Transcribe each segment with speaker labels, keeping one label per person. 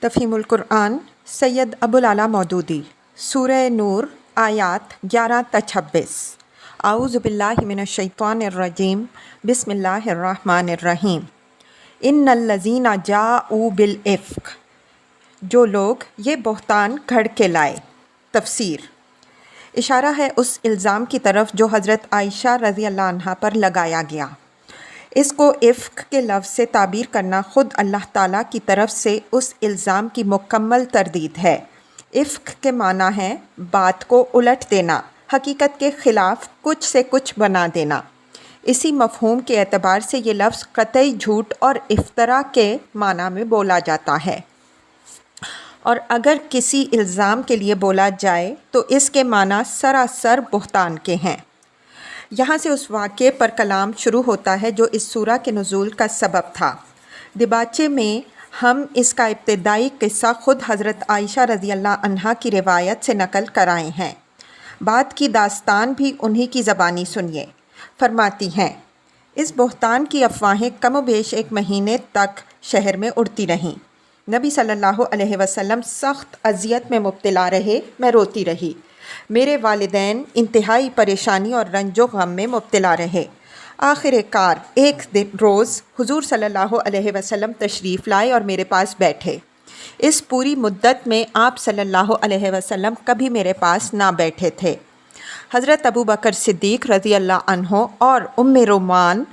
Speaker 1: تفہیم القرآن سید ابوالعلا مودودی سورہ نور آیات 11 تا 26 اعوذ باللہ من الشیطان الرجیم بسم اللہ الرحمن الرحیم ان الذین جاءوا بالافک، جو لوگ یہ بہتان گھڑ کے لائے۔ تفسیر: اشارہ ہے اس الزام کی طرف جو حضرت عائشہ رضی اللہ عنہا پر لگایا گیا۔ اس کو افک کے لفظ سے تعبیر کرنا خود اللہ تعالیٰ کی طرف سے اس الزام کی مکمل تردید ہے۔ افک کے معنی ہے بات کو الٹ دینا، حقیقت کے خلاف کچھ سے کچھ بنا دینا۔ اسی مفہوم کے اعتبار سے یہ لفظ قطعی جھوٹ اور افتراء کے معنی میں بولا جاتا ہے، اور اگر کسی الزام کے لیے بولا جائے تو اس کے معنی سراسر بہتان کے ہیں۔ یہاں سے اس واقعے پر کلام شروع ہوتا ہے جو اس سورہ کے نزول کا سبب تھا۔ دباچے میں ہم اس کا ابتدائی قصہ خود حضرت عائشہ رضی اللہ عنہا کی روایت سے نقل کرائے ہیں۔ بعد کی داستان بھی انہی کی زبانی سنیے۔ فرماتی ہیں، اس بہتان کی افواہیں کم و بیش 1 مہینے تک شہر میں اڑتی رہیں۔ نبی صلی اللہ علیہ وسلم سخت اذیت میں مبتلا رہے، میں روتی رہی۔ میرے والدین انتہائی پریشانی اور رنج و غم میں مبتلا رہے۔ آخر کار ایک روز حضور صلی اللہ علیہ وسلم تشریف لائے اور میرے پاس بیٹھے۔ اس پوری مدت میں آپ صلی اللہ علیہ وسلم کبھی میرے پاس نہ بیٹھے تھے۔ حضرت ابو بکر صدیق رضی اللہ عنہ اور ام رومان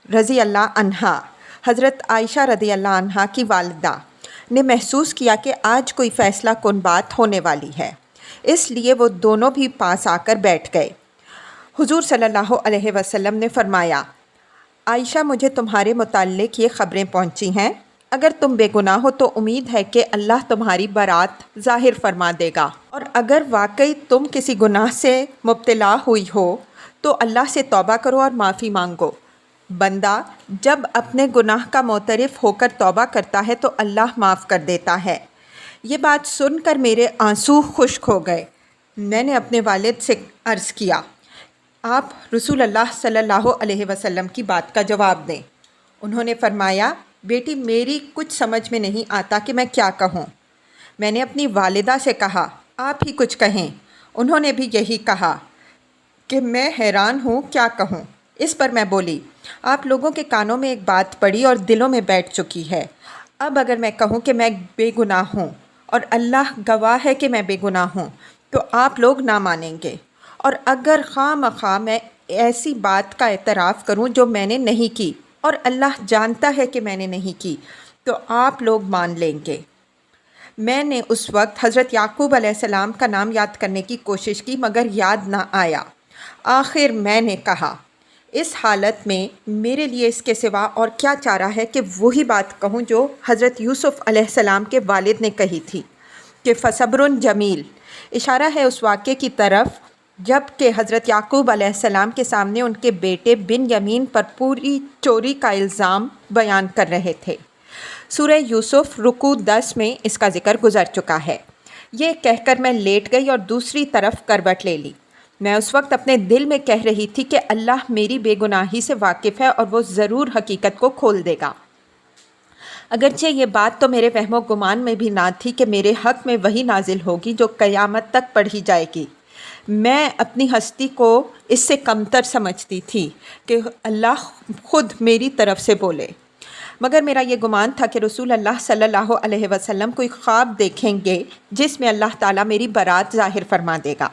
Speaker 1: رضی اللہ عنہا، حضرت عائشہ رضی اللہ عنہا کی والدہ، نے محسوس کیا کہ آج کوئی فیصلہ کن بات ہونے والی ہے، اس لیے وہ دونوں بھی پاس آ کر بیٹھ گئے۔ حضور صلی اللہ علیہ وسلم نے فرمایا، عائشہ، مجھے تمہارے متعلق یہ خبریں پہنچی ہیں۔ اگر تم بے گناہ ہو تو امید ہے کہ اللہ تمہاری برات ظاہر فرما دے گا، اور اگر واقعی تم کسی گناہ سے مبتلا ہوئی ہو تو اللہ سے توبہ کرو اور معافی مانگو۔ بندہ جب اپنے گناہ کا معترف ہو کر توبہ کرتا ہے تو اللہ معاف کر دیتا ہے۔ یہ بات سن کر میرے آنسو خشک ہو گئے۔ میں نے اپنے والد سے عرض کیا، آپ رسول اللہ صلی اللہ علیہ وسلم کی بات کا جواب دیں۔ انہوں نے فرمایا، بیٹی، میری کچھ سمجھ میں نہیں آتا کہ میں کیا کہوں۔ میں نے اپنی والدہ سے کہا، آپ ہی کچھ کہیں۔ انہوں نے بھی یہی کہا کہ میں حیران ہوں، کیا کہوں۔ اس پر میں بولی، آپ لوگوں کے کانوں میں ایک بات پڑی اور دلوں میں بیٹھ چکی ہے۔ اب اگر میں کہوں کہ میں بے گناہ ہوں اور اللہ گواہ ہے کہ میں بے گناہ ہوں تو آپ لوگ نہ مانیں گے، اور اگر خواہ مخواہ میں ایسی بات کا اعتراف کروں جو میں نے نہیں کی اور اللہ جانتا ہے کہ میں نے نہیں کی تو آپ لوگ مان لیں گے۔ میں نے اس وقت حضرت یعقوب علیہ السلام کا نام یاد کرنے کی کوشش کی مگر یاد نہ آیا۔ آخر میں نے کہا، اس حالت میں میرے لیے اس کے سوا اور کیا چارہ ہے کہ وہی بات کہوں جو حضرت یوسف علیہ السلام کے والد نے کہی تھی کہ فصبر جمیل۔ اشارہ ہے اس واقعے کی طرف جب کہ حضرت یعقوب علیہ السلام کے سامنے ان کے بیٹے بن یمین پر پوری چوری کا الزام بیان کر رہے تھے۔ سورہ یوسف رکوع 10 میں اس کا ذکر گزر چکا ہے۔ یہ کہہ کر میں لیٹ گئی اور دوسری طرف کروٹ لے لی۔ میں اس وقت اپنے دل میں کہہ رہی تھی کہ اللہ میری بے گناہی سے واقف ہے اور وہ ضرور حقیقت کو کھول دے گا۔ اگرچہ یہ بات تو میرے وہم و گمان میں بھی نہ تھی کہ میرے حق میں وہی نازل ہوگی جو قیامت تک پڑھی جائے گی۔ میں اپنی ہستی کو اس سے کمتر سمجھتی تھی کہ اللہ خود میری طرف سے بولے، مگر میرا یہ گمان تھا کہ رسول اللہ صلی اللہ علیہ وسلم کوئی خواب دیکھیں گے جس میں اللہ تعالیٰ میری برات ظاہر فرما دے گا۔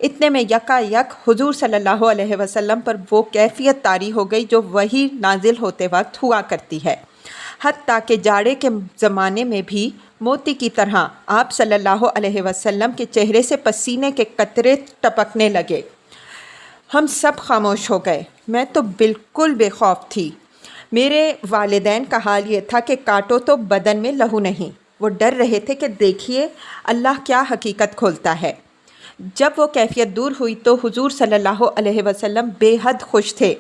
Speaker 1: اتنے میں یکا یک حضور صلی اللہ علیہ وسلم پر وہ کیفیت طاری ہو گئی جو وحی نازل ہوتے وقت ہوا کرتی ہے، حتیٰ کہ جاڑے کے زمانے میں بھی موتی کی طرح آپ صلی اللہ علیہ وسلم کے چہرے سے پسینے کے قطرے ٹپکنے لگے۔ ہم سب خاموش ہو گئے۔ میں تو بالکل بے خوف تھی۔ میرے والدین کا حال یہ تھا کہ کاٹو تو بدن میں لہو نہیں۔ وہ ڈر رہے تھے کہ دیکھیے اللہ کیا حقیقت کھولتا ہے۔ جب وہ کیفیت دور ہوئی تو حضور صلی اللہ علیہ وسلم بے حد خوش تھے۔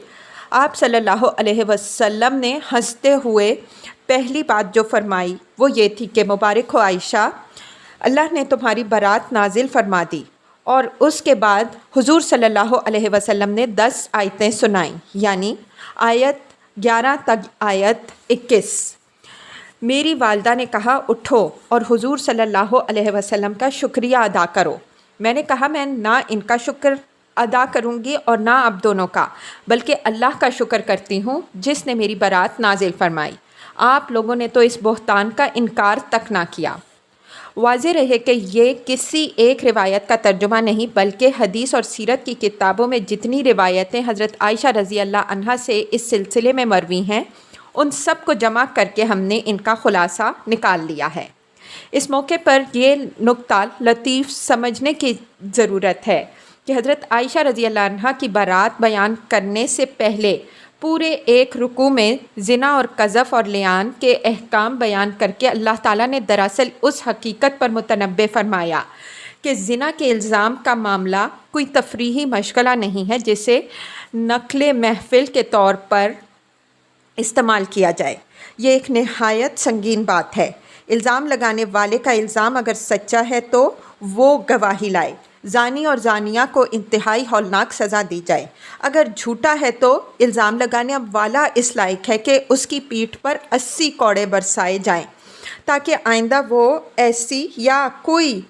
Speaker 1: آپ صلی اللہ علیہ وسلم نے ہنستے ہوئے پہلی بات جو فرمائی وہ یہ تھی کہ مبارک ہو عائشہ، اللہ نے تمہاری برات نازل فرما دی۔ اور اس کے بعد حضور صلی اللہ علیہ وسلم نے 10 آیتیں سنائیں، یعنی آیت 11 تا آیت 21۔ میری والدہ نے کہا اٹھو اور حضور صلی اللہ علیہ وسلم کا شکریہ ادا کرو۔ میں نے کہا میں نہ ان کا شکر ادا کروں گی اور نہ اب دونوں کا، بلکہ اللہ کا شکر کرتی ہوں جس نے میری برات نازل فرمائی۔ آپ لوگوں نے تو اس بہتان کا انکار تک نہ کیا۔ واضح رہے کہ یہ کسی ایک روایت کا ترجمہ نہیں، بلکہ حدیث اور سیرت کی کتابوں میں جتنی روایتیں حضرت عائشہ رضی اللہ عنہا سے اس سلسلے میں مروی ہیں، ان سب کو جمع کر کے ہم نے ان کا خلاصہ نکال لیا ہے۔ اس موقع پر یہ نکتہ لطیف سمجھنے کی ضرورت ہے کہ حضرت عائشہ رضی اللہ عنہا کی برات بیان کرنے سے پہلے پورے ایک رکوع میں زنا اور قذف اور لعان کے احکام بیان کر کے اللہ تعالیٰ نے دراصل اس حقیقت پر متنبہ فرمایا کہ زنا کے الزام کا معاملہ کوئی تفریحی مشغلہ نہیں ہے جسے نقل محفل کے طور پر استعمال کیا جائے۔ یہ ایک نہایت سنگین بات ہے۔ الزام لگانے والے کا الزام اگر سچا ہے تو وہ گواہی لائے، زانی اور زانیہ کو انتہائی ہولناک سزا دی جائے۔ اگر جھوٹا ہے تو الزام لگانے والا اس لائق ہے کہ اس کی پیٹھ پر 80 کوڑے برسائے جائیں تاکہ آئندہ وہ ایسی یا کوئی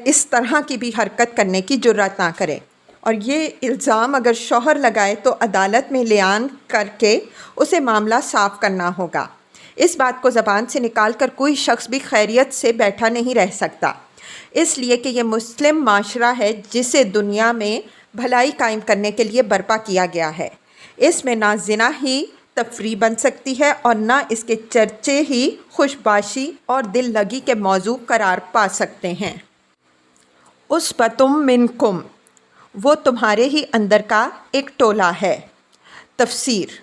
Speaker 1: اس طرح کی بھی حرکت کرنے کی جرات نہ کرے۔ اور یہ الزام اگر شوہر لگائے تو عدالت میں لعان کر کے اسے معاملہ صاف کرنا ہوگا۔ اس بات کو زبان سے نکال کر کوئی شخص بھی خیریت سے بیٹھا نہیں رہ سکتا، اس لیے کہ یہ مسلم معاشرہ ہے جسے دنیا میں بھلائی قائم کرنے کے لیے برپا کیا گیا ہے۔ اس میں نہ زنا ہی تفریح بن سکتی ہے اور نہ اس کے چرچے ہی خوش باشی اور دل لگی کے موضوع قرار پا سکتے ہیں۔ اُسْبَةٌ مِّنْکُمْ، وہ تمہارے ہی اندر کا ایک ٹولہ ہے۔ تفسیر۔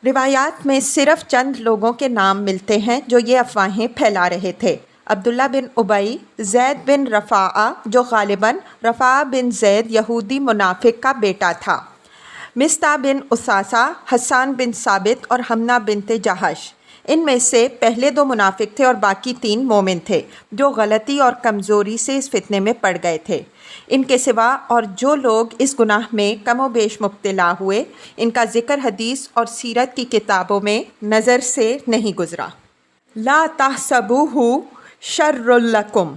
Speaker 1: روایات میں صرف چند لوگوں کے نام ملتے ہیں جو یہ افواہیں پھیلا رہے تھے۔ عبداللہ بن ابی، زید بن رفاعہ جو غالباً رفاعہ بن زید یہودی منافق کا بیٹا تھا، مصطح بن اثاثہ، حسان بن ثابت اور حمنہ بنت جہش۔ ان میں سے پہلے 2 منافق تھے اور باقی 3 مومن تھے جو غلطی اور کمزوری سے اس فتنے میں پڑ گئے تھے۔ ان کے سوا اور جو لوگ اس گناہ میں کم و بیش مبتلا ہوئے، ان کا ذکر حدیث اور سیرت کی کتابوں میں نظر سے نہیں گزرا۔ لا تحسبوہ شر لکم،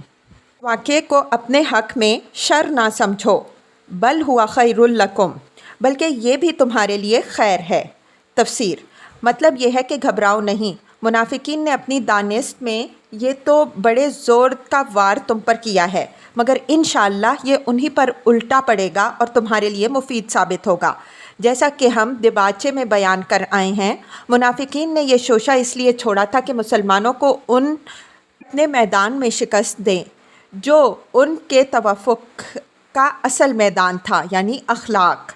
Speaker 1: واقعے کو اپنے حق میں شر نہ سمجھو، بل ہوا خیر لکم، بلکہ یہ بھی تمہارے لیے خیر ہے۔ تفسیر۔ مطلب یہ ہے کہ گھبراؤ نہیں، منافقین نے اپنی دانست میں یہ تو بڑے زور کا وار تم پر کیا ہے، مگر انشاءاللہ یہ انہی پر الٹا پڑے گا اور تمہارے لیے مفید ثابت ہوگا۔ جیسا کہ ہم دباچے میں بیان کر آئے ہیں، منافقین نے یہ شوشہ اس لیے چھوڑا تھا کہ مسلمانوں کو اپنے میدان میں شکست دیں جو ان کے توافق کا اصل میدان تھا، یعنی اخلاق،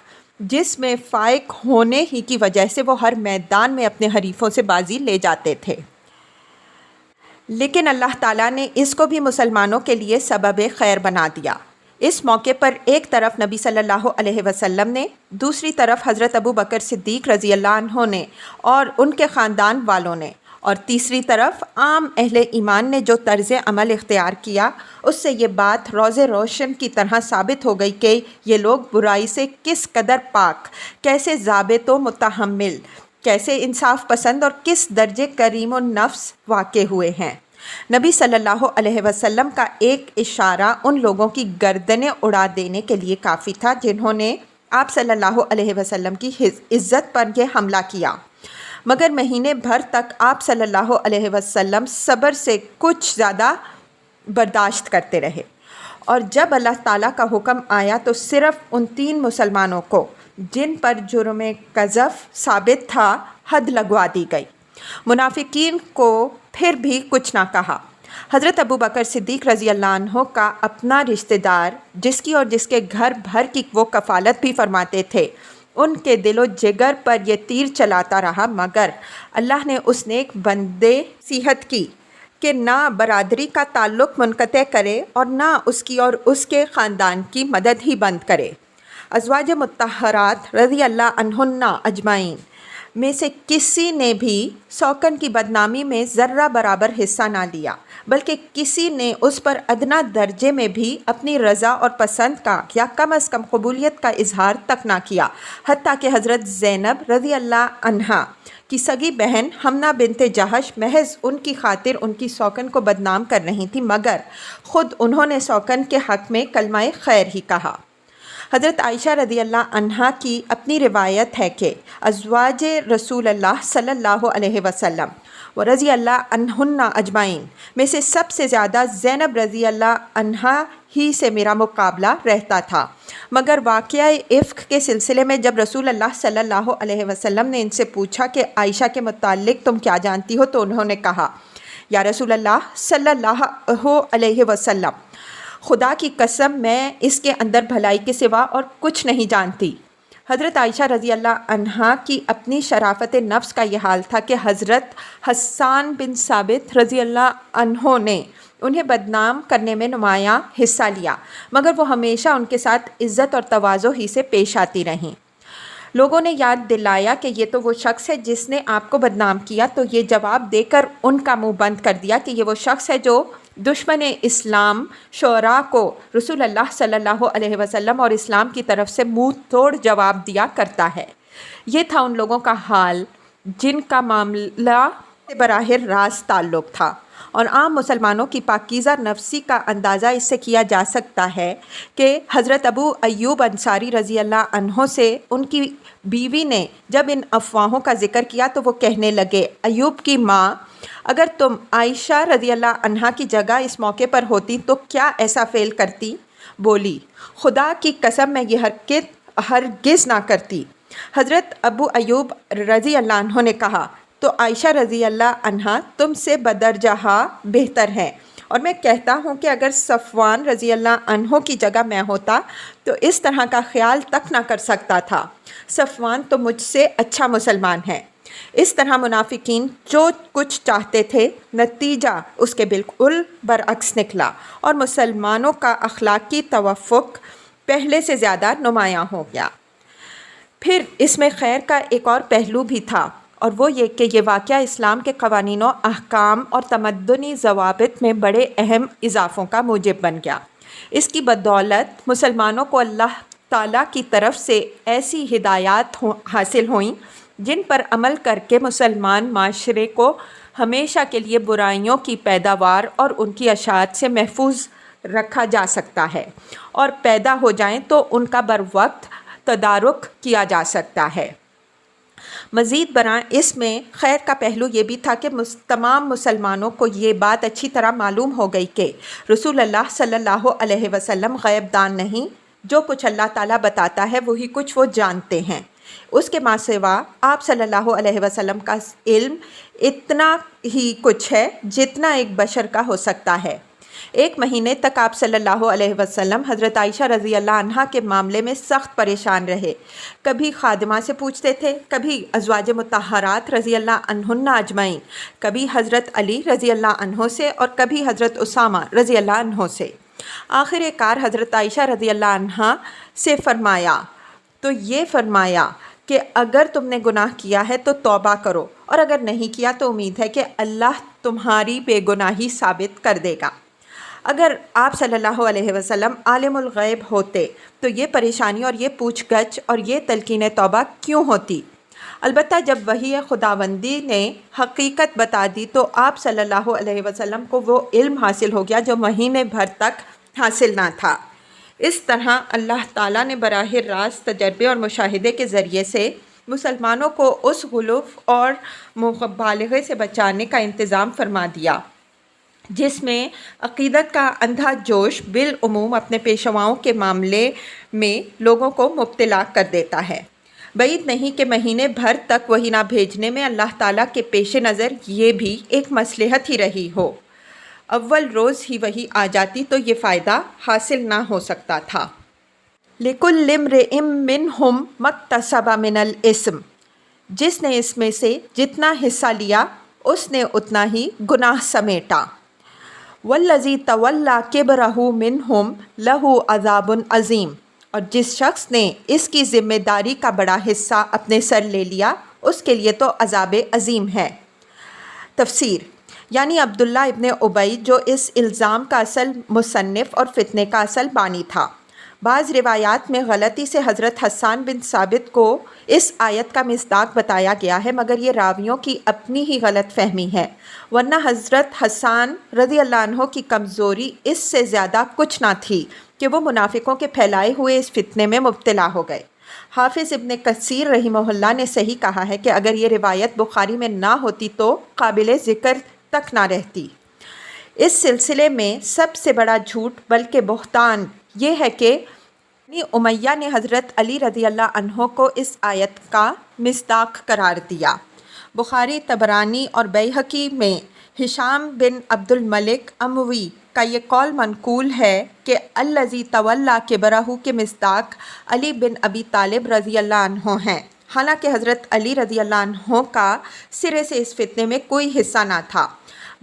Speaker 1: جس میں فائق ہونے ہی کی وجہ سے وہ ہر میدان میں اپنے حریفوں سے بازی لے جاتے تھے۔ لیکن اللہ تعالیٰ نے اس کو بھی مسلمانوں کے لیے سبب خیر بنا دیا۔ اس موقع پر ایک طرف نبی صلی اللہ علیہ وسلم نے، دوسری طرف حضرت ابو بکر صدیق رضی اللہ عنہ نے اور ان کے خاندان والوں نے، اور تیسری طرف عام اہل ایمان نے جو طرز عمل اختیار کیا، اس سے یہ بات روز روشن کی طرح ثابت ہو گئی کہ یہ لوگ برائی سے کس قدر پاک، کیسے ضابط و متحمل، کیسے انصاف پسند اور کس درجے کریم و نفس واقع ہوئے ہیں۔ نبی صلی اللہ علیہ وسلم کا ایک اشارہ ان لوگوں کی گردنیں اڑا دینے کے لیے کافی تھا جنہوں نے آپ صلی اللہ علیہ وسلم کی عزت پر یہ حملہ کیا، مگر مہینے بھر تک آپ صلی اللہ علیہ وسلم صبر سے کچھ زیادہ برداشت کرتے رہے، اور جب اللہ تعالیٰ کا حکم آیا تو صرف ان 3 مسلمانوں کو جن پر جرم قذف ثابت تھا حد لگوا دی گئی۔ منافقین کو پھر بھی کچھ نہ کہا۔ حضرت ابو بکر صدیق رضی اللہ عنہ کا اپنا رشتہ دار، جس کی اور جس کے گھر بھر کی وہ کفالت بھی فرماتے تھے، ان کے دل و جگر پر یہ تیر چلاتا رہا، مگر اللہ نے اس نیک بندے نصیحت کی کہ نہ برادری کا تعلق منقطع کرے اور نہ اس کی اور اس کے خاندان کی مدد ہی بند کرے۔ ازواج مطہرات رضی اللہ عنہن اجمعین میں سے کسی نے بھی سوکن کی بدنامی میں ذرہ برابر حصہ نہ لیا، بلکہ کسی نے اس پر ادنا درجے میں بھی اپنی رضا اور پسند کا یا کم از کم قبولیت کا اظہار تک نہ کیا، حتیٰ کہ حضرت زینب رضی اللہ عنہا کی سگی بہن حمنہ بنت جہش محض ان کی خاطر ان کی سوکن کو بدنام کر رہی تھی، مگر خود انہوں نے سوکن کے حق میں کلمہ خیر ہی کہا۔ حضرت عائشہ رضی اللہ عنہا کی اپنی روایت ہے کہ ازواج رسول اللہ صلی اللہ علیہ وسلم و رضی اللہ عنہن اجمعین میں سے سب سے زیادہ زینب رضی اللہ عنہا ہی سے میرا مقابلہ رہتا تھا، مگر واقعہ افک کے سلسلے میں جب رسول اللہ صلی اللہ علیہ وسلم نے ان سے پوچھا کہ عائشہ کے متعلق تم کیا جانتی ہو، تو انہوں نے کہا، یا رسول اللہ صلی اللہ علیہ وسلم، خدا کی قسم میں اس کے اندر بھلائی کے سوا اور کچھ نہیں جانتی۔ حضرت عائشہ رضی اللہ عنہا کی اپنی شرافت نفس کا یہ حال تھا کہ حضرت حسان بن ثابت رضی اللہ عنہ نے انہیں بدنام کرنے میں نمایاں حصہ لیا، مگر وہ ہمیشہ ان کے ساتھ عزت اور تواضع ہی سے پیش آتی رہیں۔ لوگوں نے یاد دلایا کہ یہ تو وہ شخص ہے جس نے آپ کو بدنام کیا، تو یہ جواب دے کر ان کا منہ بند کر دیا کہ یہ وہ شخص ہے جو دشمن اسلام شعراء کو رسول اللہ صلی اللہ علیہ وسلم اور اسلام کی طرف سے منہ توڑ جواب دیا کرتا ہے۔ یہ تھا ان لوگوں کا حال جن کا معاملہ سے براہ راست تعلق تھا، اور عام مسلمانوں کی پاکیزہ نفسی کا اندازہ اس سے کیا جا سکتا ہے کہ حضرت ابو ایوب انصاری رضی اللہ عنہ سے ان کی بیوی نے جب ان افواہوں کا ذکر کیا تو وہ کہنے لگے، ایوب کی ماں، اگر تم عائشہ رضی اللہ عنہا کی جگہ اس موقع پر ہوتی تو کیا ایسا فعل کرتی؟ بولی، خدا کی قسم میں یہ حرکت ہرگز نہ کرتی۔ حضرت ابو ایوب رضی اللہ عنہ نے کہا، تو عائشہ رضی اللہ عنہا تم سے بدرجہ بہتر ہے، اور میں کہتا ہوں کہ اگر صفوان رضی اللہ عنہ کی جگہ میں ہوتا تو اس طرح کا خیال تک نہ کر سکتا تھا۔ صفوان تو مجھ سے اچھا مسلمان ہے۔ اس طرح منافقین جو کچھ چاہتے تھے نتیجہ اس کے بالکل برعکس نکلا، اور مسلمانوں کا اخلاقی توافق پہلے سے زیادہ نمایاں ہو گیا۔ پھر اس میں خیر کا ایک اور پہلو بھی تھا، اور وہ یہ کہ یہ واقعہ اسلام کے قوانین و احکام اور تمدنی ضوابط میں بڑے اہم اضافوں کا موجب بن گیا۔ اس کی بدولت مسلمانوں کو اللہ تعالیٰ کی طرف سے ایسی ہدایات حاصل ہوئیں جن پر عمل کر کے مسلمان معاشرے کو ہمیشہ کے لیے برائیوں کی پیداوار اور ان کی اشاعت سے محفوظ رکھا جا سکتا ہے، اور پیدا ہو جائیں تو ان کا بروقت تدارک کیا جا سکتا ہے۔ مزید برآں اس میں خیر کا پہلو یہ بھی تھا کہ تمام مسلمانوں کو یہ بات اچھی طرح معلوم ہو گئی کہ رسول اللہ صلی اللہ علیہ وسلم غیب دان نہیں، جو کچھ اللہ تعالیٰ بتاتا ہے وہی کچھ وہ جانتے ہیں۔ اس کے ماں سوا آپ صلی اللہ علیہ وسلم کا علم اتنا ہی کچھ ہے جتنا ایک بشر کا ہو سکتا ہے۔ ایک مہینے تک آپ صلی اللہ علیہ وسلم حضرت عائشہ رضی اللہ عنہا کے معاملے میں سخت پریشان رہے۔ کبھی خادمہ سے پوچھتے تھے، کبھی ازواج مطہرات رضی اللہ عنہن اجمعین، کبھی حضرت علی رضی اللہ عنہ سے، اور کبھی حضرت اسامہ رضی اللہ عنہ سے۔ آخر کار حضرت عائشہ رضی اللہ عنہا سے فرمایا تو یہ فرمایا کہ اگر تم نے گناہ کیا ہے تو توبہ کرو، اور اگر نہیں کیا تو امید ہے کہ اللہ تمہاری بے گناہی ثابت کر دے گا۔ اگر آپ صلی اللہ علیہ وسلم عالم الغیب ہوتے تو یہ پریشانی اور یہ پوچھ گچھ اور یہ تلقین توبہ کیوں ہوتی؟ البتہ جب وحی خداوندی نے حقیقت بتا دی تو آپ صلی اللہ علیہ وسلم کو وہ علم حاصل ہو گیا جو مہینے بھر تک حاصل نہ تھا۔ اس طرح اللہ تعالیٰ نے براہ راست تجربے اور مشاہدے کے ذریعے سے مسلمانوں کو اس غلو اور مبالغے سے بچانے کا انتظام فرما دیا جس میں عقیدت کا اندھا جوش بالعموم اپنے پیشواؤں کے معاملے میں لوگوں کو مبتلا کر دیتا ہے۔ بعید نہیں کہ مہینے بھر تک وحی نہ بھیجنے میں اللہ تعالیٰ کے پیش نظر یہ بھی ایک مصلحت ہی رہی ہو۔ اول روز ہی وحی آ جاتی تو یہ فائدہ حاصل نہ ہو سکتا تھا۔ لِكُلِّ امْرِئٍ مِّنْهُمْ مَا اكْتَسَبَ مِنَ الْإِثْمِ، جس نے اس میں سے جتنا حصہ لیا اس نے اتنا ہی گناہ سمیٹا۔ وَالَّذِي تَوَلَّىٰ كِبْرَهُ مِنْهُمْ لَهُ عَذَابٌ عَظِيمٌ، اور جس شخص نے اس کی ذمہ داری کا بڑا حصہ اپنے سر لے لیا اس کے لیے تو عذاب عظیم ہے۔ تفسیر یعنی عبداللہ ابن ابی جو اس الزام کا اصل مصنف اور فتنے کا اصل بانی تھا۔ بعض روایات میں غلطی سے حضرت حسان بن ثابت کو اس آیت کا مصداق بتایا گیا ہے، مگر یہ راویوں کی اپنی ہی غلط فہمی ہے، ورنہ حضرت حسان رضی اللہ عنہ کی کمزوری اس سے زیادہ کچھ نہ تھی کہ وہ منافقوں کے پھیلائے ہوئے اس فتنے میں مبتلا ہو گئے۔ حافظ ابن کثیر رحمہ اللہ نے صحیح کہا ہے کہ اگر یہ روایت بخاری میں نہ ہوتی تو قابل ذکر تک نہ رہتی۔ اس سلسلے میں سب سے بڑا جھوٹ بلکہ بہتان یہ ہے کہ بنی امیہ نے حضرت علی رضی اللہ عنہ کو اس آیت کا مصداق قرار دیا۔ بخاری، طبرانی اور بیہقی میں ہشام بن عبد الملک اموی کا یہ قول منقول ہے کہ الذی تولی کبرہ کے مصداق علی بن ابی طالب رضی اللہ عنہ ہیں، حالانکہ حضرت علی رضی اللہ عنہ کا سرے سے اس فتنے میں کوئی حصہ نہ تھا۔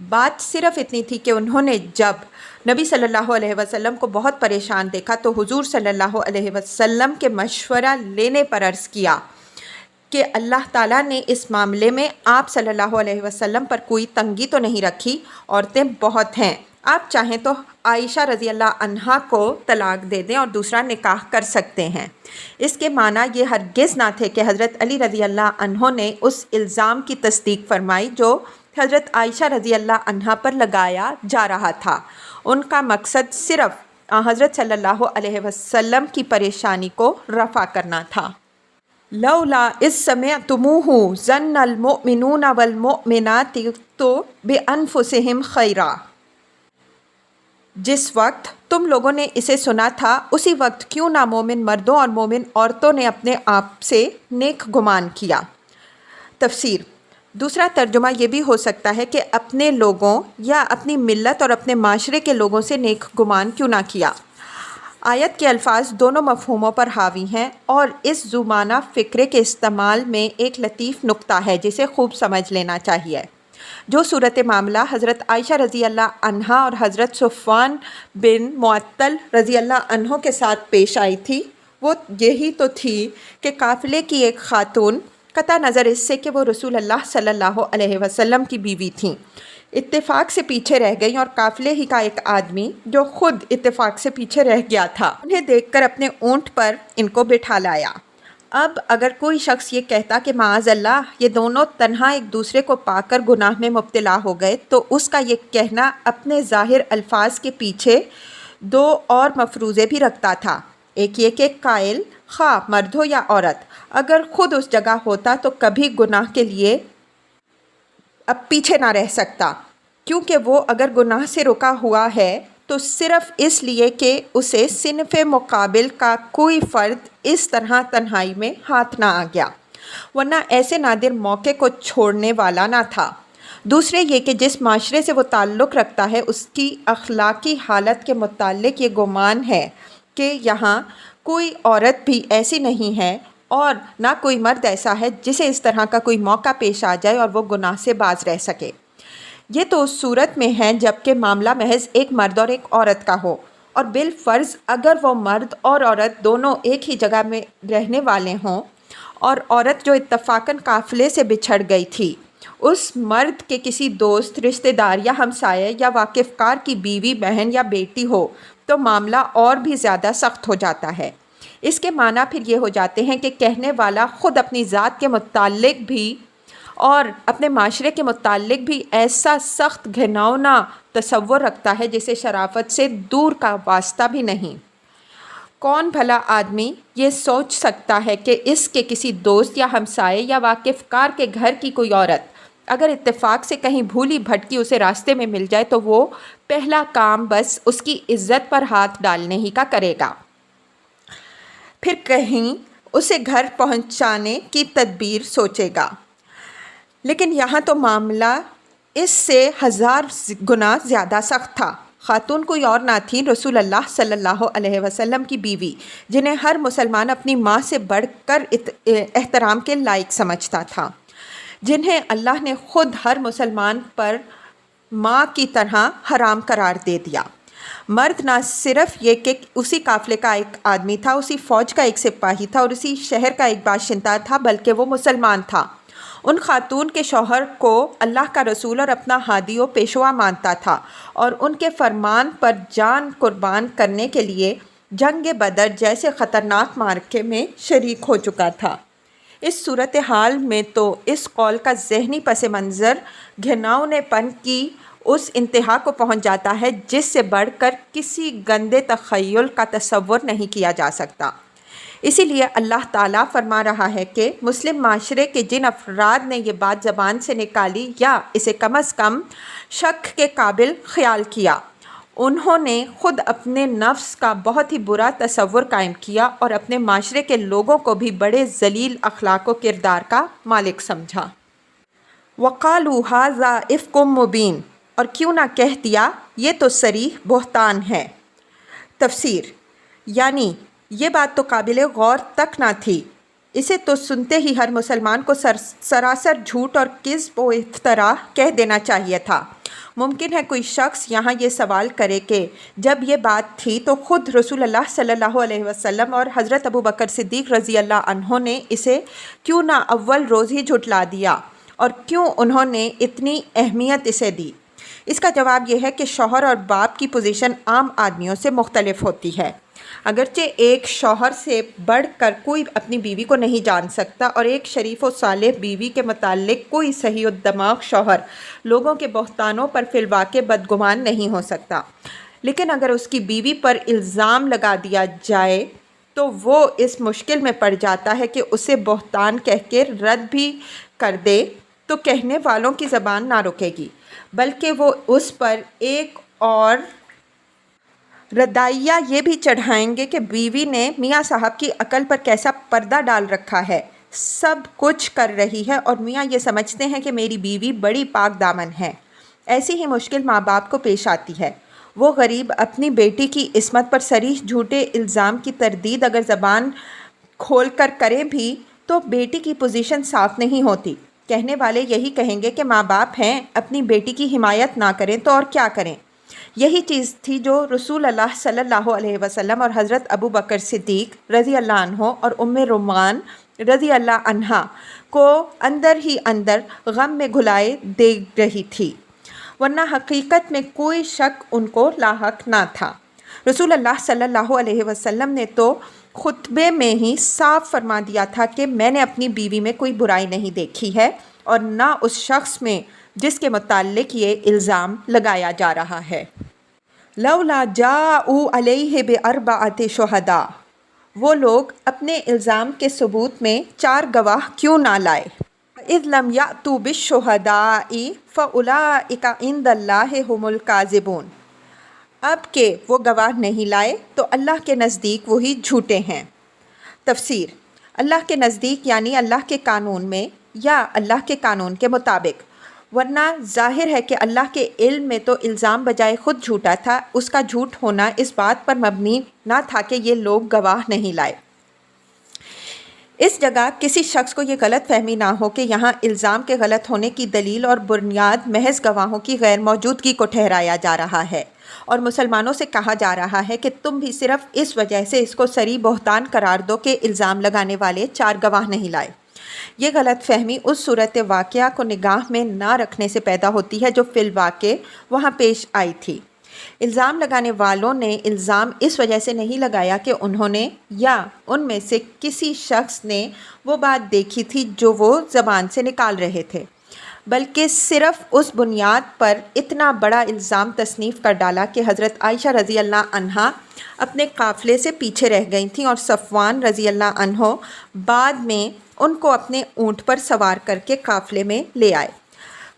Speaker 1: بات صرف اتنی تھی کہ انہوں نے جب نبی صلی اللہ علیہ وسلم کو بہت پریشان دیکھا تو حضور صلی اللہ علیہ وسلم کے مشورہ لینے پر عرض کیا کہ اللہ تعالیٰ نے اس معاملے میں آپ صلی اللہ علیہ وسلم پر کوئی تنگی تو نہیں رکھی، عورتیں بہت ہیں، آپ چاہیں تو عائشہ رضی اللہ عنہا کو طلاق دے دیں اور دوسرا نکاح کر سکتے ہیں۔ اس کے معنی یہ ہرگز نہ تھے کہ حضرت علی رضی اللہ عنہ نے اس الزام کی تصدیق فرمائی جو حضرت عائشہ رضی اللہ عنہا پر لگایا جا رہا تھا۔ ان کا مقصد صرف حضرت صلی اللہ علیہ وسلم کی پریشانی کو رفع کرنا تھا۔ لولا اذ سمعتموہ ظن المؤمنون والمؤمنات بانفسہم خیرا، جس وقت تم لوگوں نے اسے سنا تھا اسی وقت کیوں نہ مومن مردوں اور مومن عورتوں نے اپنے آپ سے نیک گمان کیا۔ تفسیر دوسرا ترجمہ یہ بھی ہو سکتا ہے کہ اپنے لوگوں یا اپنی ملت اور اپنے معاشرے کے لوگوں سے نیک گمان کیوں نہ کیا۔ آیت کے الفاظ دونوں مفہوموں پر حاوی ہیں اور اس ذو معنی فکرے کے استعمال میں ایک لطیف نقطہ ہے جسے خوب سمجھ لینا چاہیے۔ جو صورت معاملہ حضرت عائشہ رضی اللہ عنہا اور حضرت صفوان بن معطل رضی اللہ عنہ کے ساتھ پیش آئی تھی وہ یہی تو تھی کہ قافلے کی ایک خاتون، قطع نظر اس سے کہ وہ رسول اللہ صلی اللہ علیہ وسلم کی بیوی تھیں، اتفاق سے پیچھے رہ گئیں اور قافلے ہی کا ایک آدمی جو خود اتفاق سے پیچھے رہ گیا تھا انہیں دیکھ کر اپنے اونٹ پر ان کو بٹھا لایا۔ اب اگر کوئی شخص یہ کہتا کہ معاذ اللہ یہ دونوں تنہا ایک دوسرے کو پا کر گناہ میں مبتلا ہو گئے تو اس کا یہ کہنا اپنے ظاہر الفاظ کے پیچھے دو اور مفروضے بھی رکھتا تھا۔ ایک یہ کہ قائل خواہ مرد ہو یا عورت اگر خود اس جگہ ہوتا تو کبھی گناہ کے لیے اب پیچھے نہ رہ سکتا، کیونکہ وہ اگر گناہ سے رکا ہوا ہے تو صرف اس لیے کہ اسے صنف مقابل کا کوئی فرد اس طرح تنہائی میں ہاتھ نہ آ گیا، ورنہ ایسے نادر موقع کو چھوڑنے والا نہ تھا۔ دوسرے یہ کہ جس معاشرے سے وہ تعلق رکھتا ہے اس کی اخلاقی حالت کے متعلق یہ گمان ہے کہ یہاں کوئی عورت بھی ایسی نہیں ہے اور نہ کوئی مرد ایسا ہے جسے اس طرح کا کوئی موقع پیش آ جائے اور وہ گناہ سے باز رہ سکے۔ یہ تو اس صورت میں ہے جب کہ معاملہ محض ایک مرد اور ایک عورت کا ہو، اور بالفرض اگر وہ مرد اور عورت دونوں ایک ہی جگہ میں رہنے والے ہوں اور عورت جو اتفاقاً قافلے سے بچھڑ گئی تھی اس مرد کے کسی دوست، رشتہ دار یا ہمسائے یا واقف کار کی بیوی، بہن یا بیٹی ہو تو معاملہ اور بھی زیادہ سخت ہو جاتا ہے۔ اس کے معنی پھر یہ ہو جاتے ہیں کہ کہنے والا خود اپنی ذات کے متعلق بھی اور اپنے معاشرے کے متعلق بھی ایسا سخت گھناؤنا تصور رکھتا ہے جسے شرافت سے دور کا واسطہ بھی نہیں۔ کون بھلا آدمی یہ سوچ سکتا ہے کہ اس کے کسی دوست یا ہمسائے یا واقف کار کے گھر کی کوئی عورت اگر اتفاق سے کہیں بھولی بھٹکی اسے راستے میں مل جائے تو وہ پہلا کام بس اس کی عزت پر ہاتھ ڈالنے ہی کا کرے گا، پھر کہیں اسے گھر پہنچانے کی تدبیر سوچے گا۔ لیکن یہاں تو معاملہ اس سے 1000 گنا زیادہ سخت تھا۔ خاتون کوئی اور نہ تھی رسول اللہ صلی اللہ علیہ وسلم کی بیوی، جنہیں ہر مسلمان اپنی ماں سے بڑھ کر احترام کے لائق سمجھتا تھا، جنہیں اللہ نے خود ہر مسلمان پر ماں کی طرح حرام قرار دے دیا۔ مرد نہ صرف یہ کہ اسی قافلے کا ایک آدمی تھا، اسی فوج کا ایک سپاہی تھا اور اسی شہر کا ایک باشندہ تھا، بلکہ وہ مسلمان تھا ان خاتون کے شوہر کو اللہ کا رسول اور اپنا ہادی و پیشوا مانتا تھا اور ان کے فرمان پر جان قربان کرنے کے لیے جنگ بدر جیسے خطرناک معرکے میں شریک ہو چکا تھا۔ اس صورتحال میں تو اس قول کا ذہنی پس منظر گھناؤنے پن کی اس انتہا کو پہنچ جاتا ہے جس سے بڑھ کر کسی گندے تخیل کا تصور نہیں کیا جا سکتا۔ اسی لیے اللہ تعالیٰ فرما رہا ہے کہ مسلم معاشرے کے جن افراد نے یہ بات زبان سے نکالی یا اسے کم از کم شک کے قابل خیال کیا، انہوں نے خود اپنے نفس کا بہت ہی برا تصور قائم کیا اور اپنے معاشرے کے لوگوں کو بھی بڑے ذلیل اخلاق و کردار کا مالک سمجھا۔ وَقَالُوا هَذَا إِفْكٌ مُبِينٌ، اور کیوں نہ کہہ دیا یہ تو صریح بہتان ہے۔ تفسیر، یعنی یہ بات تو قابل غور تک نہ تھی، اسے تو سنتے ہی ہر مسلمان کو سراسر جھوٹ اور کذب و افترا کہہ دینا چاہیے تھا۔ ممکن ہے کوئی شخص یہاں یہ سوال کرے کہ جب یہ بات تھی تو خود رسول اللہ صلی اللہ علیہ وسلم اور حضرت ابو بکر صدیق رضی اللہ عنہ نے اسے کیوں نہ اول روز ہی جھٹلا دیا، اور کیوں انہوں نے اتنی اہمیت اسے دی؟ اس کا جواب یہ ہے کہ شوہر اور باپ کی پوزیشن عام آدمیوں سے مختلف ہوتی ہے۔ اگرچہ ایک شوہر سے بڑھ کر کوئی اپنی بیوی کو نہیں جان سکتا، اور ایک شریف و صالح بیوی کے متعلق کوئی صحیح الدماغ شوہر لوگوں کے بہتانوں پر فی الواقع بدگمان نہیں ہو سکتا، لیکن اگر اس کی بیوی پر الزام لگا دیا جائے تو وہ اس مشکل میں پڑ جاتا ہے کہ اسے بہتان کہہ کے رد بھی کر دے تو کہنے والوں کی زبان نہ رکے گی، بلکہ وہ اس پر ایک اور ردائیہ یہ بھی چڑھائیں گے کہ بیوی نے میاں صاحب کی عقل پر کیسا پردہ ڈال رکھا ہے، سب کچھ کر رہی ہے اور میاں یہ سمجھتے ہیں کہ میری بیوی بڑی پاک دامن ہے۔ ایسی ہی مشکل ماں باپ کو پیش آتی ہے۔ وہ غریب اپنی بیٹی کی عصمت پر صریح جھوٹے الزام کی تردید اگر زبان کھول کر کریں بھی تو بیٹی کی پوزیشن صاف نہیں ہوتی۔ کہنے والے یہی کہیں گے کہ ماں باپ ہیں، اپنی بیٹی کی حمایت نہ کریں تو اور کیا کریں۔ یہی چیز تھی جو رسول اللہ صلی اللہ علیہ وسلم اور حضرت ابو بکر صدیق رضی اللہ عنہ اور ام رومان رضی اللہ عنہا کو اندر ہی اندر غم میں گھلائے دے رہی تھی، ورنہ حقیقت میں کوئی شک ان کو لاحق نہ تھا۔ رسول اللہ صلی اللہ علیہ وسلم نے تو خطبے میں ہی صاف فرما دیا تھا کہ میں نے اپنی بیوی میں کوئی برائی نہیں دیکھی ہے، اور نہ اس شخص میں جس کے متعلق یہ الزام لگایا جا رہا ہے۔ لولا جاءوا علیہ باربعۃ شہداء، وہ لوگ اپنے الزام کے ثبوت میں 4 گواہ کیوں نہ لائے۔ اذ لم یأتوا بالشہداء فاولئک عند اللہ ھم الکاذبون، اب کہ وہ گواہ نہیں لائے تو اللہ کے نزدیک وہی جھوٹے ہیں۔ تفسیر، اللہ کے نزدیک یعنی اللہ کے قانون میں یا اللہ کے قانون کے مطابق، ورنہ ظاہر ہے کہ اللہ کے علم میں تو الزام بجائے خود جھوٹا تھا، اس کا جھوٹ ہونا اس بات پر مبنی نہ تھا کہ یہ لوگ گواہ نہیں لائے۔ اس جگہ کسی شخص کو یہ غلط فہمی نہ ہو کہ یہاں الزام کے غلط ہونے کی دلیل اور بنیاد محض گواہوں کی غیر موجودگی کو ٹھہرایا جا رہا ہے، اور مسلمانوں سے کہا جا رہا ہے کہ تم بھی صرف اس وجہ سے اس کو صریح بہتان قرار دو کہ الزام لگانے والے 4 گواہ نہیں لائے۔ یہ غلط فہمی اس صورت واقعہ کو نگاہ میں نہ رکھنے سے پیدا ہوتی ہے جو فی الواقع وہاں پیش آئی تھی۔ الزام لگانے والوں نے الزام اس وجہ سے نہیں لگایا کہ انہوں نے یا ان میں سے کسی شخص نے وہ بات دیکھی تھی جو وہ زبان سے نکال رہے تھے، بلکہ صرف اس بنیاد پر اتنا بڑا الزام تصنیف کر ڈالا کہ حضرت عائشہ رضی اللہ عنہا اپنے قافلے سے پیچھے رہ گئی تھیں اور صفوان رضی اللہ عنہ بعد میں ان کو اپنے اونٹ پر سوار کر کے قافلے میں لے آئے۔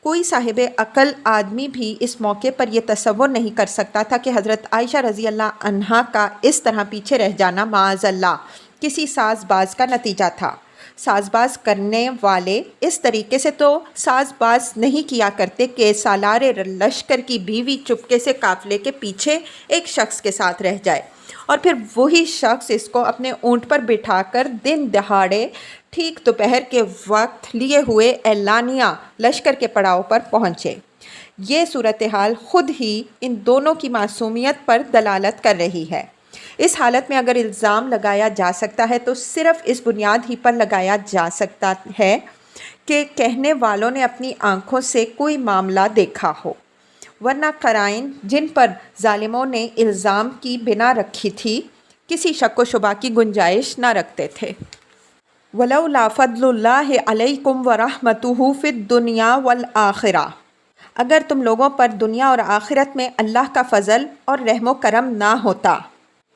Speaker 1: کوئی صاحب عقل آدمی بھی اس موقع پر یہ تصور نہیں کر سکتا تھا کہ حضرت عائشہ رضی اللہ عنہا کا اس طرح پیچھے رہ جانا معاذ اللہ کسی ساز باز کا نتیجہ تھا۔ ساز باز کرنے والے اس طریقے سے تو ساز باز نہیں کیا کرتے کہ سالار لشکر کی بیوی چپکے سے قافلے کے پیچھے ایک شخص کے ساتھ رہ جائے اور پھر وہی شخص اس کو اپنے اونٹ پر بٹھا کر دن دہاڑے ٹھیک دوپہر کے وقت لیے ہوئے اعلانیہ لشکر کے پڑاؤ پر پہنچے۔ یہ صورتحال خود ہی ان دونوں کی معصومیت پر دلالت کر رہی ہے۔ اس حالت میں اگر الزام لگایا جا سکتا ہے تو صرف اس بنیاد ہی پر لگایا جا سکتا ہے کہ کہنے والوں نے اپنی آنکھوں سے کوئی معاملہ دیکھا ہو، ورنہ قرائن جن پر ظالموں نے الزام کی بنا رکھی تھی کسی شک و شبہ کی گنجائش نہ رکھتے تھے۔ وَلَوْلَا فَضْلُ اللَّهِ عَلَيْكُمْ وَرَحْمَتُهُ فِي الدُّنْيَا وَالْآخِرَةِ، اگر تم لوگوں پر دنیا اور آخرت میں اللہ کا فضل اور رحم و کرم نہ ہوتا،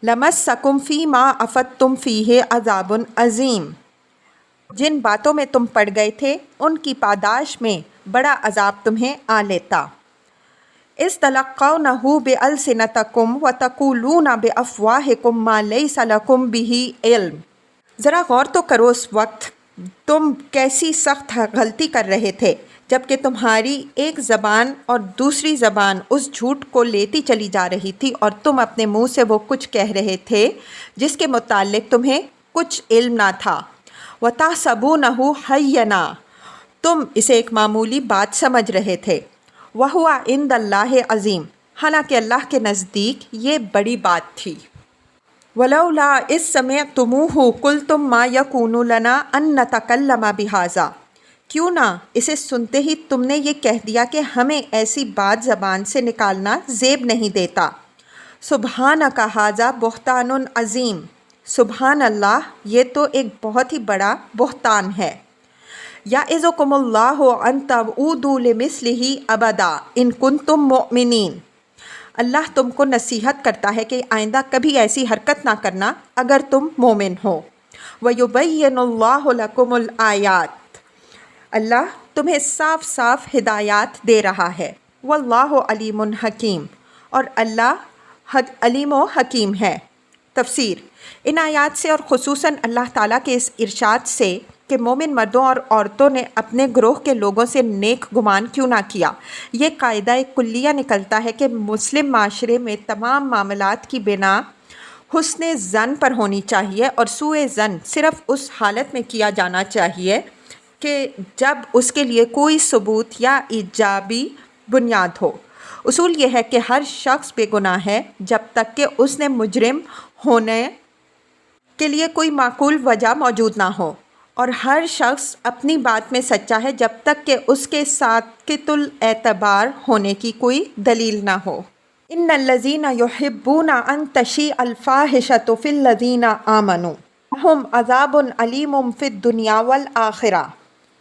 Speaker 1: لَمَسَّكُمْ فِي مَا أَفَضْتُمْ فِيهِ عَذَابٌ عَظِيمٌ، جن باتوں میں تم پڑ گئے تھے ان کی پاداش میں بڑا عذاب تمہیں آ لیتا۔ اِذْ تَلَقَّوْنَهُ بِأَلْسِنَتِكُمْ وَتَقُولُونَ بِأَفْوَاهِكُمْ مَا لَيْسَ لَكُمْ بِهِ عِلْمٌ، ذرا غور تو کرو اس وقت تم کیسی سخت غلطی کر رہے تھے جب کہ تمہاری ایک زبان اور دوسری زبان اس جھوٹ کو لیتی چلی جا رہی تھی اور تم اپنے منہ سے وہ کچھ کہہ رہے تھے جس کے متعلق تمہیں کچھ علم نہ تھا۔ وَتَحْسَبُونَهُ هَيِّنًا، تم اسے ایک معمولی بات سمجھ رہے تھے۔ وَهُوَ عِندَ اللَّهِ عَظِيمٌ، حالانکہ اللہ کے نزدیک یہ بڑی بات تھی۔ وَلَوْلَا إِذْ سَمِعْتُمُوهُ قُلْتُمْ مَا يَكُونُ لَنَا أَن نَّتَكَلَّمَ بِهَٰذَا، کیوں نہ اسے سنتے ہی تم نے یہ کہہ دیا کہ ہمیں ایسی بات زبان سے نکالنا زیب نہیں دیتا۔ سُبْحَانَكَ هَٰذَا بُهْتَانٌ عَظِيمٌ، سبحان اللہ، یہ تو ایک بہت ہی بڑا بہتان ہے۔ يَعِظُكُمُ اللَّهُ أَن تَعُودُوا لِمِثْلِهِ أَبَدًا إِن كُنتُم مُّؤْمِنِينَ، اللہ تم کو نصیحت کرتا ہے کہ آئندہ کبھی ایسی حرکت نہ کرنا اگر تم مومن ہو۔ وَيُبَيِّنُ اللَّهُ لَكُمُ الْآيَاتِ، اللہ تمہیں صاف صاف ہدایات دے رہا ہے۔ وَاللَّهُ عَلِيمٌ حَكِيمٌ، اور اللہ علیم و حکیم ہے۔ تفسیر، ان آیات سے اور خصوصاً اللہ تعالیٰ کے اس ارشاد سے کہ مومن مردوں اور عورتوں نے اپنے گروہ کے لوگوں سے نیک گمان کیوں نہ کیا، یہ قاعدہ کلیہ نکلتا ہے کہ مسلم معاشرے میں تمام معاملات کی بنا حسن ظن پر ہونی چاہیے، اور سوء ظن صرف اس حالت میں کیا جانا چاہیے کہ جب اس کے لیے کوئی ثبوت یا ایجابی بنیاد ہو۔ اصول یہ ہے کہ ہر شخص بے گناہ ہے جب تک کہ اس نے مجرم ہونے کے لیے کوئی معقول وجہ موجود نہ ہو، اور ہر شخص اپنی بات میں سچا ہے جب تک کہ اس کے ساقط الاعتبار ہونے کی کوئی دلیل نہ ہو۔ ان الذین یحبون ان تشیع الفاحشۃ فی الذین آمنوا لہم عذاب علیم فی الدنیا والآخرہ،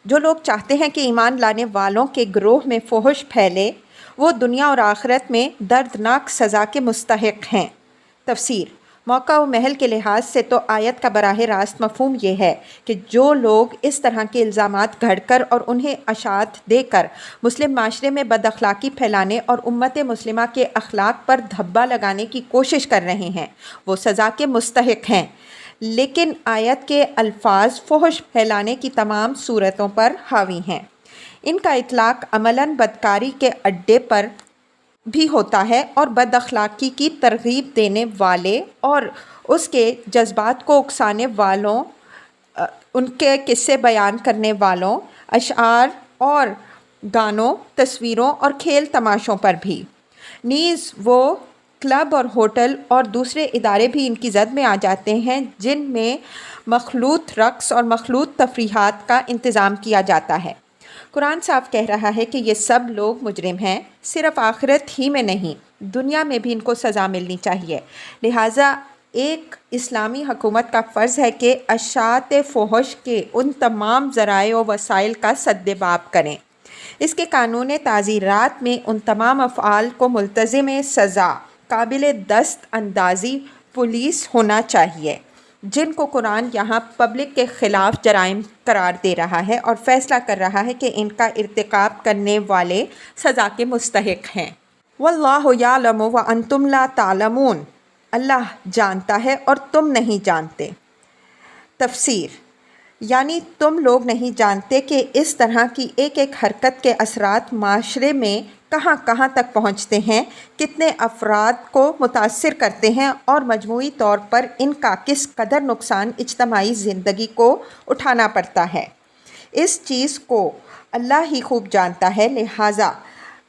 Speaker 1: جو لوگ چاہتے ہیں کہ ایمان لانے والوں کے گروہ میں فحش پھیلے وہ دنیا اور آخرت میں دردناک سزا کے مستحق ہیں۔ تفسیر، موقع و محل کے لحاظ سے تو آیت کا براہ راست مفہوم یہ ہے کہ جو لوگ اس طرح کے الزامات گھڑ کر اور انہیں اشاعت دے کر مسلم معاشرے میں بد اخلاقی پھیلانے اور امت مسلمہ کے اخلاق پر دھبا لگانے کی کوشش کر رہے ہیں وہ سزا کے مستحق ہیں، لیکن آیت کے الفاظ فحش پھیلانے کی تمام صورتوں پر حاوی ہیں۔ ان کا اطلاق عملاً بدکاری کے اڈے پر بھی ہوتا ہے اور بد اخلاقی کی ترغیب دینے والے اور اس کے جذبات کو اکسانے والوں، ان کے قصے بیان کرنے والوں، اشعار اور گانوں، تصویروں اور کھیل تماشوں پر بھی۔ نیز وہ کلب اور ہوٹل اور دوسرے ادارے بھی ان کی زد میں آ جاتے ہیں جن میں مخلوط رقص اور مخلوط تفریحات کا انتظام کیا جاتا ہے۔ قرآن صاف کہہ رہا ہے کہ یہ سب لوگ مجرم ہیں، صرف آخرت ہی میں نہیں دنیا میں بھی ان کو سزا ملنی چاہیے۔ لہٰذا ایک اسلامی حکومت کا فرض ہے کہ اشاعت فحش کے ان تمام ذرائع و وسائل کا سد باب کریں۔ اس کے قانون تعزیرات میں ان تمام افعال کو ملتزم سزا، قابل دست اندازی پولیس ہونا چاہیے جن کو قرآن یہاں پبلک کے خلاف جرائم قرار دے رہا ہے اور فیصلہ کر رہا ہے کہ ان کا ارتکاب کرنے والے سزا کے مستحق ہیں۔ واللہ یعلم وانتم لا تعلمون، اللہ جانتا ہے اور تم نہیں جانتے۔ تفسیر، یعنی تم لوگ نہیں جانتے کہ اس طرح کی ایک ایک حرکت کے اثرات معاشرے میں کہاں کہاں تک پہنچتے ہیں، کتنے افراد کو متاثر کرتے ہیں اور مجموعی طور پر ان کا کس قدر نقصان اجتماعی زندگی کو اٹھانا پڑتا ہے۔ اس چیز کو اللہ ہی خوب جانتا ہے، لہٰذا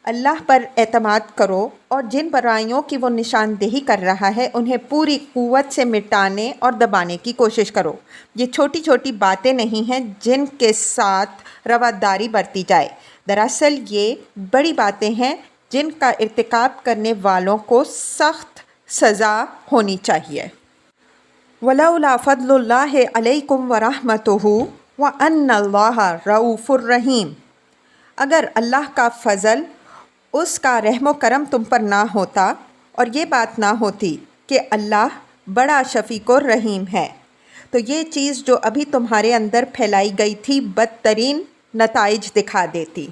Speaker 1: اللہ پر اعتماد کرو اور جن برائیوں کی وہ نشاندہی کر رہا ہے انہیں پوری قوت سے مٹانے اور دبانے کی کوشش کرو۔ یہ چھوٹی چھوٹی باتیں نہیں ہیں جن کے ساتھ رواداری برتی جائے، دراصل یہ بڑی باتیں ہیں جن کا ارتکاب کرنے والوں کو سخت سزا ہونی چاہیے۔ وَلَوْلَا فَضْلُ اللَّهِ عَلَيْكُمْ وَرَحْمَتُهُ وَأَنَّ اللَّهَ رَءُوفٌ رَحِيمٌ، اگر اللہ کا فضل، اس کا رحم و کرم تم پر نہ ہوتا اور یہ بات نہ ہوتی کہ اللہ بڑا شفیق و رحیم ہے، تو یہ چیز جو ابھی تمہارے اندر پھیلائی گئی تھی بدترین نتائج دکھا دیتی۔